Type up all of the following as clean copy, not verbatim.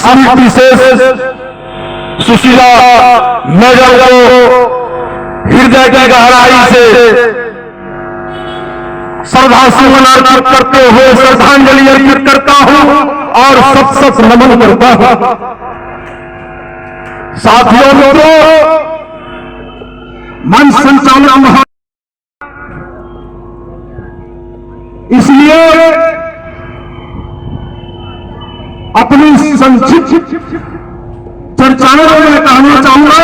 स्मृति से सुशीला मैडम को हृदय की गहराई से श्रद्धा सुमन अर्पित करते हुए श्रद्धांजलि अर्पित करता हूं और सत नमन करता हूं। साथियों मित्रों, मंच संचालक महा इसलिए अपनी संक्षिप्त चर्चाओं में कहना चाहूंगा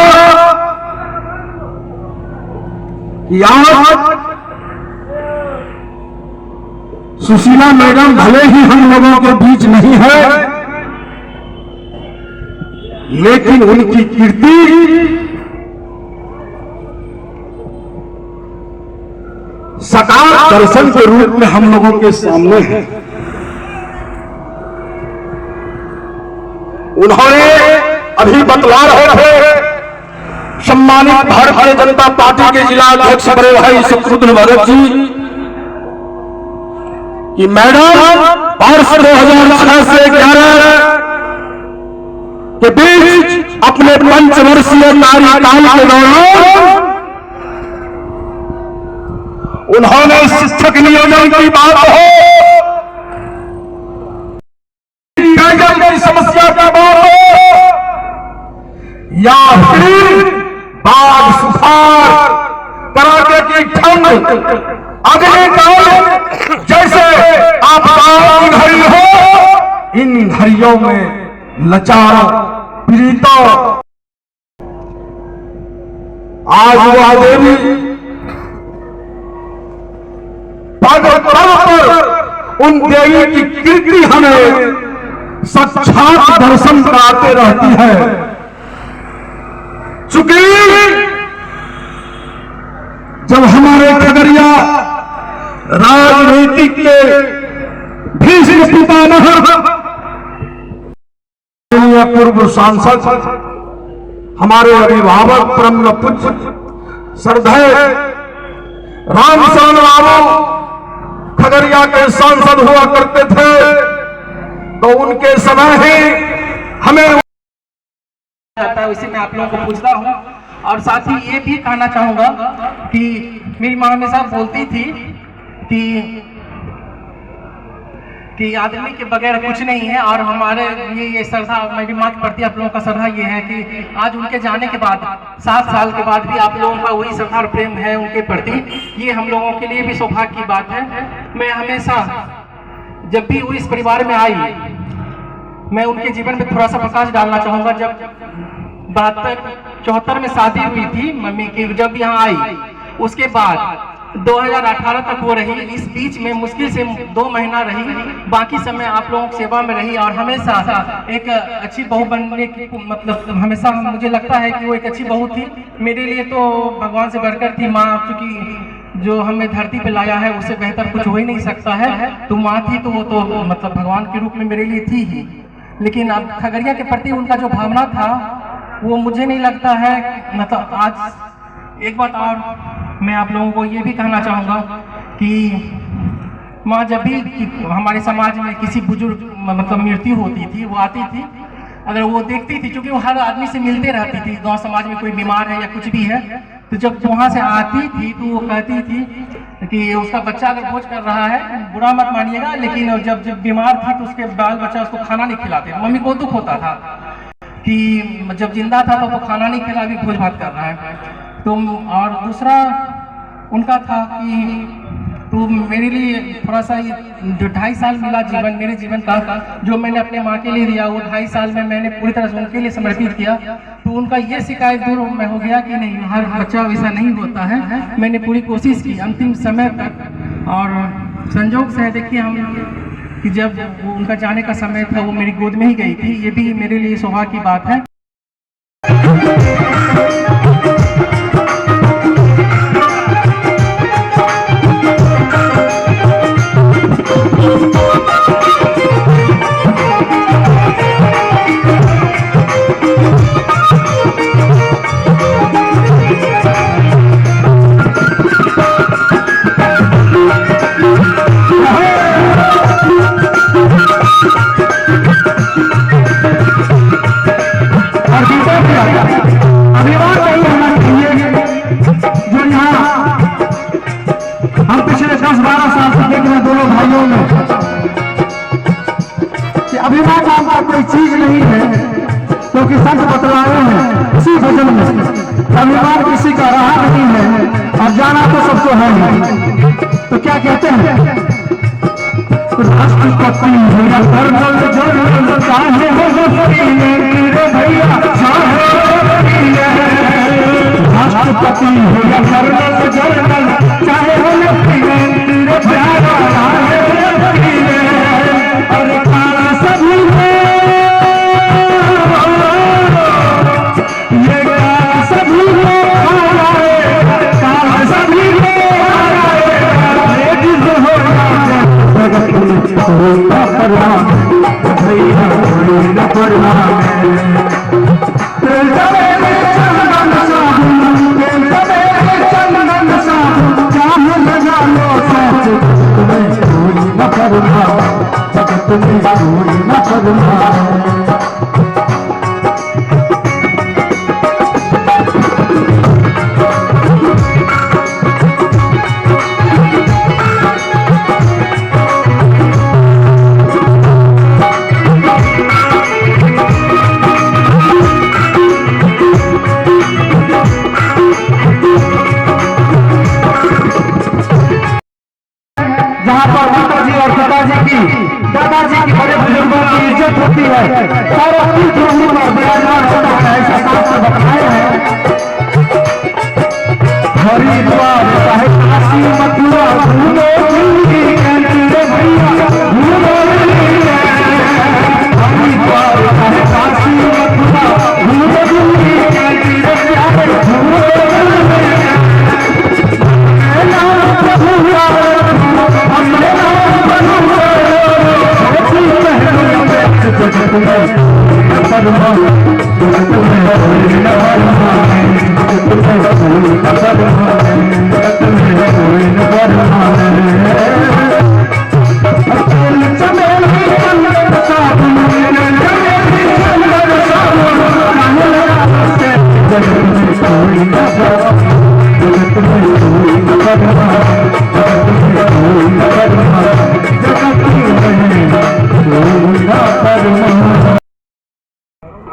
कि आज सुशीला मैडम भले ही हम लोगों के बीच नहीं है, लेकिन उनकी कीर्ति साकार दर्शन के रूप में हम लोगों के सामने है। उन्होंने अभी बतला रहे थे सम्मानित भारतीय जनता पार्टी के जिला अध्यक्ष बड़े भाई शत्रुघ्न भगत जी कि मैडम वर्ष 2006 से 11 के बीच अपने पंचवर्षीय कार्यकाल के दौरान उन्होंने शिक्षक नियोजन की बात हो, पेयजल की समस्या की बात हो, या फिर बाढ़ सुखाड़ कड़ाके की ठंड अग्निकाल जैसे आपदाओं की घड़ी हो, इन घड़ियों में लाचारों पीड़ितों आज वह देवी पद पर उन देवी की कीर्ति हमें साक्षात दर्शन कराते रहती है। चूंकि जब हमारे खगड़िया राजनीतिक के भीष्म पितामह पूर्व सांसद हमारे अभिभावक परम पूज्य श्रद्धेय रामचरण बाबू खगड़िया के सांसद हुआ करते थे, तो उनके समय ही हमें आता है, उसी में आप लोगों को पूछता हूँ। और साथ ही ये भी कहना चाहूंगा कि मेरी माँ हमेशा बोलती थी कि आदमी के बगैर कुछ नहीं है। और हमारे ये श्रद्धा मेरी माँ के प्रति आप लोगों का श्रद्धा ये है कि आज उनके जाने के बाद 7 साल के बाद भी आप लोगों का वही श्रद्धा और प्रेम है उनके प्रति, ये हम लोगों के लिए भी सौभाग्य की बात है। मैं हमेशा जब भी वो इस परिवार में आई, मैं उनके जीवन में थोड़ा सा प्रकाश डालना चाहूँगा। जब 72-74 में शादी हुई थी मम्मी की, जब यहाँ आई उसके बाद 2018 तक वो रही। इस बीच में मुश्किल से 2 महीना रही, बाकी समय आप लोगों की सेवा में रही। और हमेशा एक अच्छी बहू बनने की मतलब हमेशा मुझे लगता है कि वो एक अच्छी बहू थी मेरे लिए। तो भगवान से बढ़कर थी माँ, क्योंकि जो हमें धरती पे लाया है उससे बेहतर कुछ हो ही नहीं सकता है। तो माँ थी तो वो तो मतलब भगवान के रूप में मेरे लिए थी ही। लेकिन अब खगड़िया के प्रति उनका जो भावना था वो मुझे नहीं लगता है। मतलब आज एक बात और मैं आप लोगों को ये भी कहना चाहूँगा कि माँ जब भी हमारे समाज में किसी बुजुर्ग मतलब मृत्यु होती थी, वो आती थी, अगर वो देखती थी, क्योंकि वो हर आदमी से मिलते रहती थी, गांव समाज में कोई बीमार है या कुछ भी है, तो जब वहाँ से आती थी तो वो कहती थी कि उसका बच्चा अगर भोज कर रहा है, बुरा मत मानिएगा, लेकिन जब बीमार थी तो उसके बाल बच्चा उसको खाना नहीं खिलाते। मम्मी को दुख होता था कि जब जिंदा था तो खाना नहीं खिला, अभी भोज भात कर रहा है। तो और दूसरा उनका था कि तो मेरे लिए थोड़ा सा जो 2.5 साल मिला जीवन मेरे जीवन का, जो मैंने अपने माँ के लिए दिया, वो 2.5 साल में मैंने पूरी तरह से उनके लिए समर्पित किया। तो उनका ये शिकायत दूर में हो गया कि नहीं, हर बच्चा वैसा नहीं होता है। मैंने पूरी कोशिश की अंतिम समय तक, और संजोग से देखिए हम कि जब वो उनका जाने का समय था वो मेरी गोद में ही गई थी। ये भी मेरे लिए सौभाग्य की बात है। प्रोग्राम किसी का रहा नहीं है और जाना तो सबको है ही। तो क्या कहते हैं, राष्ट्रपति भैया कर्नल जनरल चाहे हो मेरे भैया राष्ट्रपति भैया कर्नल जनरल चाहे हो मेरे प्यारा अरे काला सभी ये काला सभी काला सभी दादाजी की बड़े बुजुर्गों की इज्जत होती है और अपनी जोड़ी पर विराजमान होता है, ऐसा शास्त्र बताया है। हरिद्वार चाहे काशी मथुरा घूमो दिल्ली कैंटीन भैया घूमो हरिद्वार चाहे काशी मथुरा घूमो दिल्ली कैंटीन प्यारे घूमो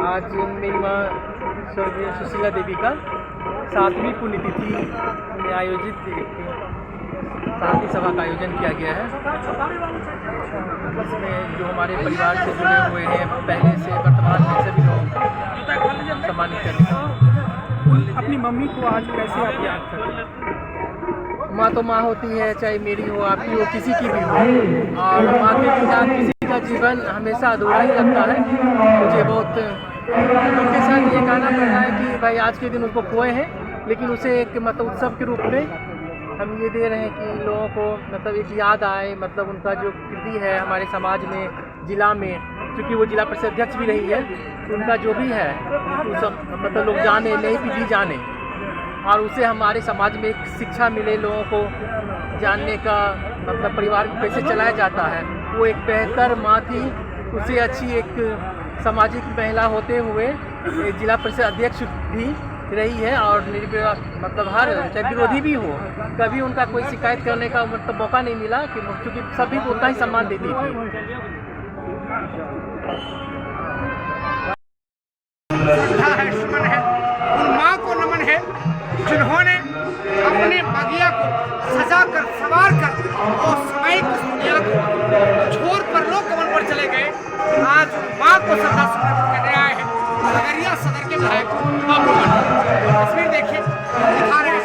आज मेरी माँ स्वर्गीय सुशीला देवी का 7वीं पुण्यतिथि में आयोजित शांति सभा का आयोजन किया गया है। इसमें जो हमारे परिवार से जुड़े हुए हैं, पहले से वर्तमान में सभी लोग सम्मानित करते। अपनी मम्मी को आज कैसे आप याद करते? माँ तो माँ होती है, चाहे मेरी हो, आपकी हो, किसी की भी हो, और माँ के बिना किसी का जीवन हमेशा अधूरा ही लगता है। मुझे बहुत उनके साथ ये कहना पड़ रहा है कि भाई आज के दिन उसको खोए हैं, लेकिन उसे एक मतलब उत्सव के रूप में हम ये दे रहे हैं कि लोगों को मतलब एक याद आए, मतलब उनका जो कृति है हमारे समाज में, जिला में, क्योंकि वो जिला परिषद अध्यक्ष भी रही है, तो उनका जो भी है वो सब मतलब लोग जाने, नई पीढ़ी जाने, और उसे हमारे समाज में एक शिक्षा मिले, लोगों को जानने का मतलब परिवार को कैसे चलाया जाता है। वो एक बेहतर माँ थी, उसे अच्छी एक सामाजिक महिला होते हुए जिला परिषद अध्यक्ष भी रही है, और मतलब हर चाहे विरोधी भी हो, कभी उनका कोई शिकायत करने का मतलब मौका नहीं मिला, कि क्योंकि सभी को उतना ही सम्मान देती थी। उन माँ को नमन है जिन्होंने अपने बगिया को सजा कर, सवार कर और समय की दुनिया को छोड़ पर लोग गमन पर चले गए। आज माँ को श्रद्धा समर्पित करने आए हैं खगड़िया सदर के विधायक बाबू मंडल। तस्वीर देखिए, दिखा रहे हैं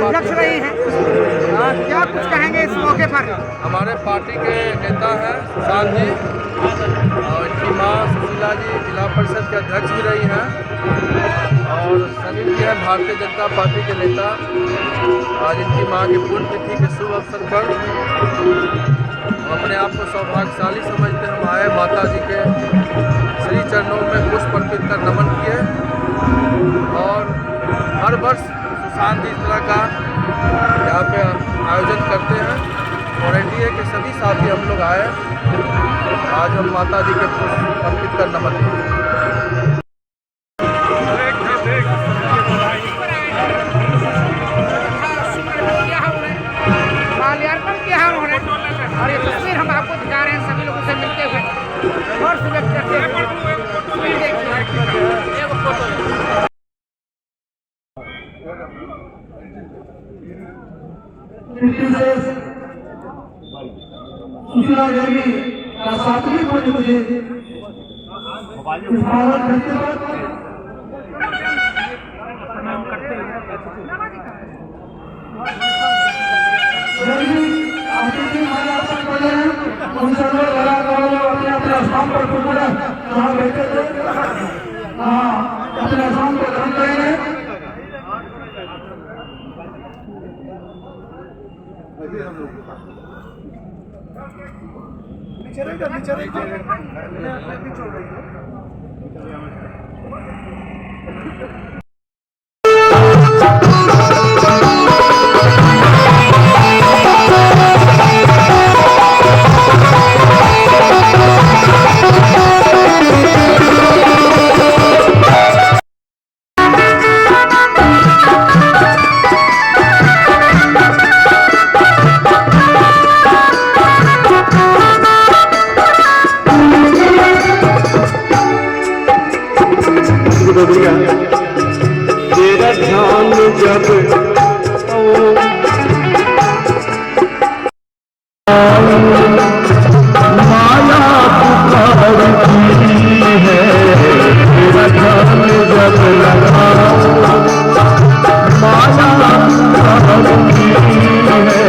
अध्यक्ष रही हैं, क्या कुछ कहेंगे इस मौके पर? हमारे पार्टी के नेता हैं सुशांत जी, और इनकी माँ सुशीला जी जिला परिषद के अध्यक्ष भी रही हैं, और सभी भी हैं भारतीय जनता पार्टी के नेता। आज इनकी माँ की पुण्यतिथि के शुभ अवसर पर अपने आप को सौभाग्यशाली समझते हम आए, माता जी के श्री चरणों में पुष्प अर्पित कर नमन किए। और हर वर्ष सुशांत जी इस तरह का यहाँ पे आयोजन करते हैं, और एनडीए के सभी साथी हम लोग आए, आज हम माता जी के पुष्प अर्पित कर नमन किए। माल्यार्पण किया है उन्होंने, और ये तस्वीर हम आपको दिखा रहे हैं, सभी लोगों से सुशीला देवी का 7वीं पुण्यतिथि स्मरण करते वक्त उन सर्व कलाकारों अपने अपने स्थान पर जहाँ बैठे थे अपने स्थान पर ग्रहण करेंगे। तेरा ध्यान जब माया पुकारती है, तेरा ध्यान जब लगा माया पुकारती है,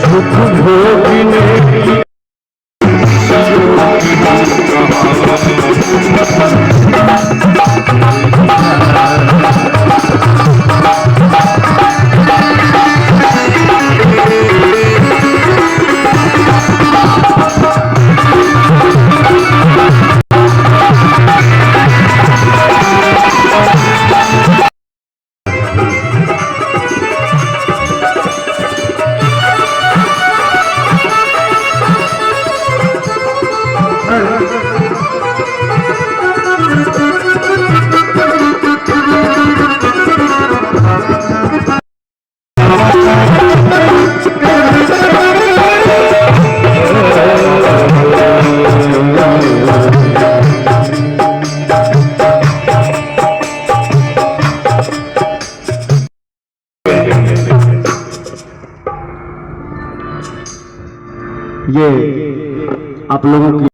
सुख भोगने की ये आप लोगों की